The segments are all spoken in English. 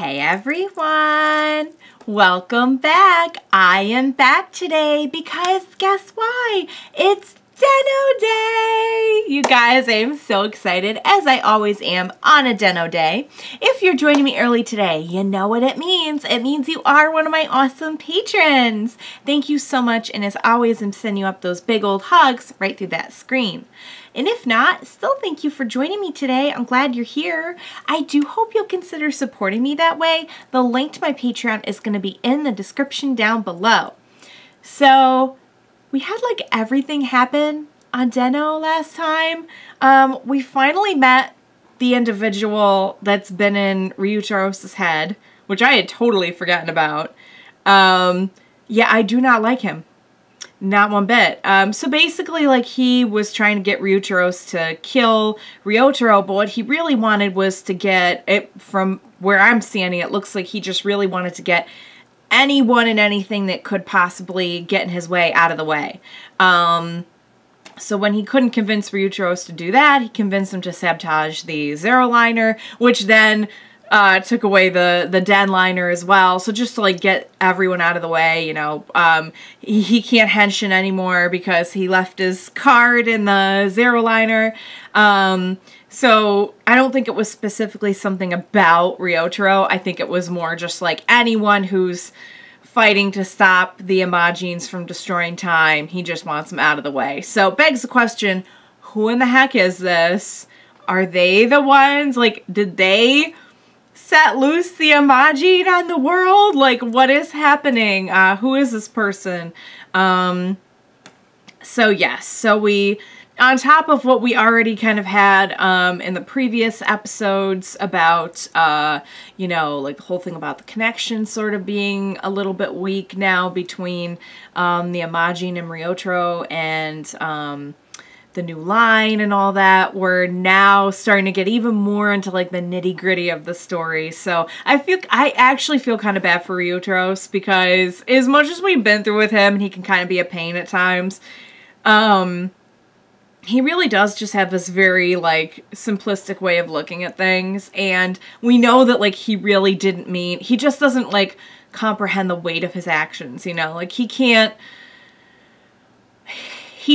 Hey everyone! Welcome back! I am back today because guess why? It's Den-O Day! You guys, I am so excited, as I always am on a Den-O Day. If you're joining me early today, you know what it means. It means you are one of my awesome patrons. Thank you so much, and as always, I'm sending you up those big old hugs right through that screen. And if not, still thank you for joining me today. I'm glad you're here. I do hope you'll consider supporting me that way. The link to my Patreon is going to be in the description down below. So, we had like everything happen on Den-O last time. We finally met the individual that's been in Ryuutaros' head, which I had totally forgotten about. Yeah, I do not like him. Not one bit. So basically, like, he was trying to get Ryuutaros to kill Ryutaro, but what he really wanted was to get it from where I'm standing. It looks like he just really wanted to get anyone and anything that could possibly get in his way out of the way. So when he couldn't convince Ryuutaros to do that, he convinced him to sabotage the KingLiner, which then took away the KingLiner as well. So just to like get everyone out of the way, you know, he can't henshin anymore because he left his card in the KingLiner. So I don't think it was specifically something about Ryutaro. I think it was more just like anyone who's fighting to stop the Imagines from destroying time. He just wants them out of the way. So begs the question, who in the heck is this? Are they the ones? Like, did they set loose the Imagine on the world? Like, what is happening? Who is this person? So yes, so we, on top of what we already kind of had in the previous episodes about, you know, like the whole thing about the connection sort of being a little bit weak now between the Imagine and Ryutaro and the new line and all that, we're now starting to get even more into like the nitty-gritty of the story. So I actually feel kind of bad for Ryuutaros, because as much as we've been through with him and he can kind of be a pain at times, he really does just have this very like simplistic way of looking at things, and we know that like he really didn't mean, he just doesn't like comprehend the weight of his actions, you know, like he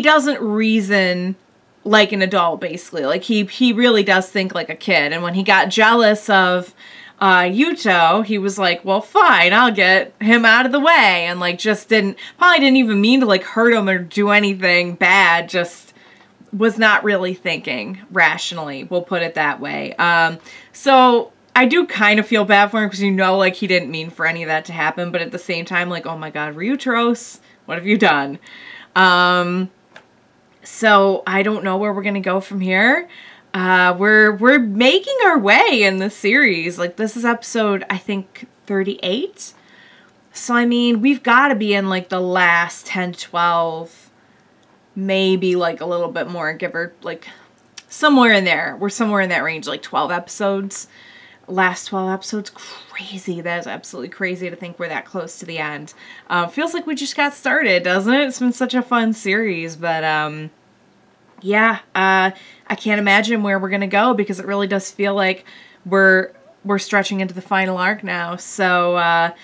doesn't reason like an adult, basically. Like, he really does think like a kid. And when he got jealous of Yuto, he was like, well, fine, I'll get him out of the way. And, like, just probably didn't even mean to, like, hurt him or do anything bad. Just was not really thinking rationally. We'll put it that way. So I do kind of feel bad for him, because you know, like, he didn't mean for any of that to happen. But at the same time, like, oh my god, Ryuutaros, what have you done? So I don't know where we're gonna go from here. We're making our way in the series. Like, this is episode, I think, 38. So I mean, we've got to be in like the last 10, 12, maybe like a little bit more, give or like somewhere in there. We're somewhere in that range, like 12 episodes. Last 12 episodes, crazy. That is absolutely crazy to think we're that close to the end. Feels like we just got started, doesn't it? It's been such a fun series, but yeah, I can't imagine where we're gonna go, because it really does feel like we're stretching into the final arc now. So I'm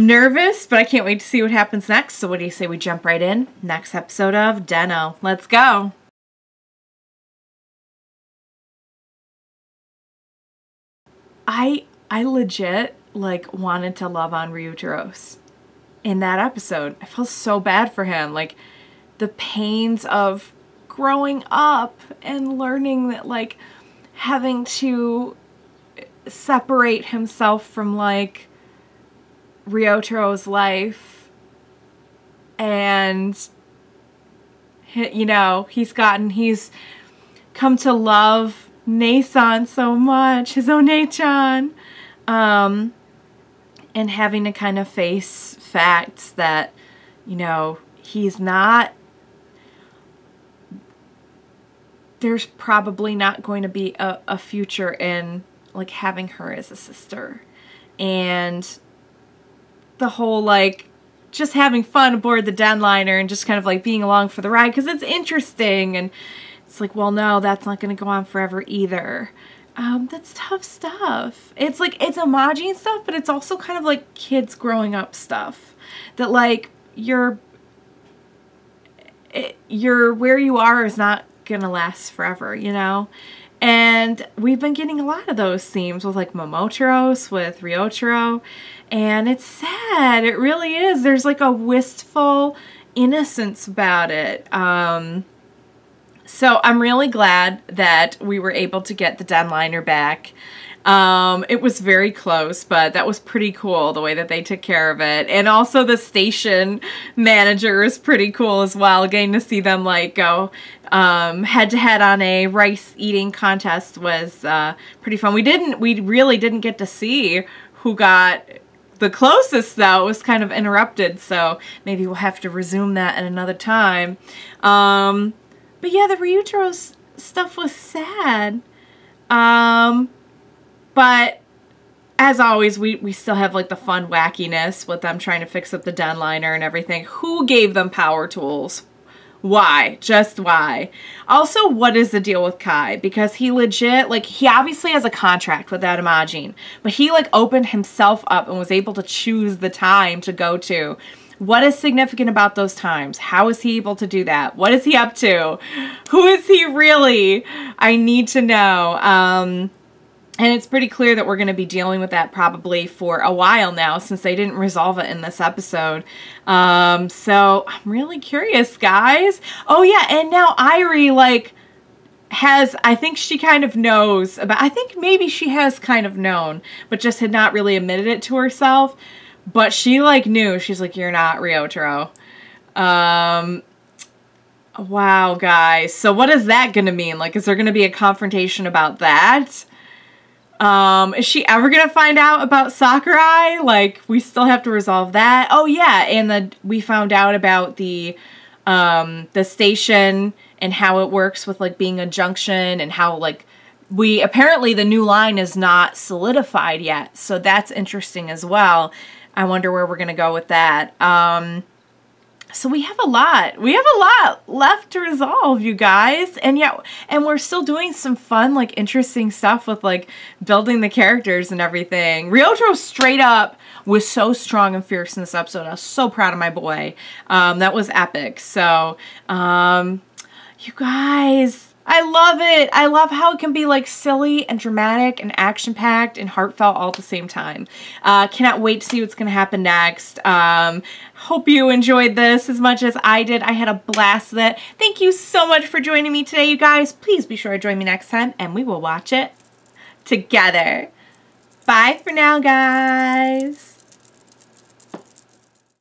nervous, but I can't wait to see what happens next. So what do you say we jump right in? Next episode of Den-O. Let's go. I legit, like, wanted to love on Ryuutaros in that episode. I felt so bad for him. Like, the pains of growing up and learning that, like, having to separate himself from, like, Ryutaro's life. And, you know, he's come to love Nei-san so much, his One-chan, and having to kind of face facts that, you know, there's probably not going to be a future in, like, having her as a sister. And the whole, like, just having fun aboard the KingLiner and just kind of, like, being along for the ride because it's interesting, and it's like, well, no, that's not going to go on forever either. That's tough stuff. It's like, it's Imagine stuff, but it's also kind of like kids growing up stuff. That like, you're where you are is not gonna last forever, you know? And we've been getting a lot of those themes with like Momotaros, with Ryuutaro, and it's sad. It really is. There's like a wistful innocence about it. So I'm really glad that we were able to get the Den-Liner back. It was very close, but that was pretty cool the way that they took care of it. And also the station manager is pretty cool as well. Getting to see them like go head to head on a rice eating contest was pretty fun. We really didn't get to see who got the closest though. It was kind of interrupted, so maybe we'll have to resume that at another time. But yeah, the Ryuutaros stuff was sad. But as always, we still have like the fun wackiness with them trying to fix up the Den-Liner and everything. Who gave them power tools? Why? Just why? Also, what is the deal with Kai? Because he legit, like, he obviously has a contract with that Imagine, but he like opened himself up and was able to choose the time to go to. What is significant about those times? How is he able to do that? What is he up to? Who is he really? I need to know. And it's pretty clear that we're going to be dealing with that probably for a while now, since they didn't resolve it in this episode. So I'm really curious, guys. Oh yeah, and now Airi, like, I think she kind of knows about, I think maybe she has kind of known, but just had not really admitted it to herself. But she, like, knew. She's like, you're not Ryuutaro. Wow, guys. So what is that going to mean? Like, is there going to be a confrontation about that? Is she ever gonna find out about Sakurai? Like, we still have to resolve that. Oh yeah, and we found out about the station and how it works with like being a junction, and how like apparently the new line is not solidified yet. So that's interesting as well. I wonder where we're gonna go with that. So we have a lot left to resolve, you guys. And yeah, and we're still doing some fun, like, interesting stuff with, like, building the characters and everything. Ryuutaro straight up was so strong and fierce in this episode. I was so proud of my boy. That was epic. So, you guys, I love it. I love how it can be like silly and dramatic and action-packed and heartfelt all at the same time. Cannot wait to see what's going to happen next. Hope you enjoyed this as much as I did. I had a blast with it. Thank you so much for joining me today, you guys. Please be sure to join me next time and we will watch it together. Bye for now, guys.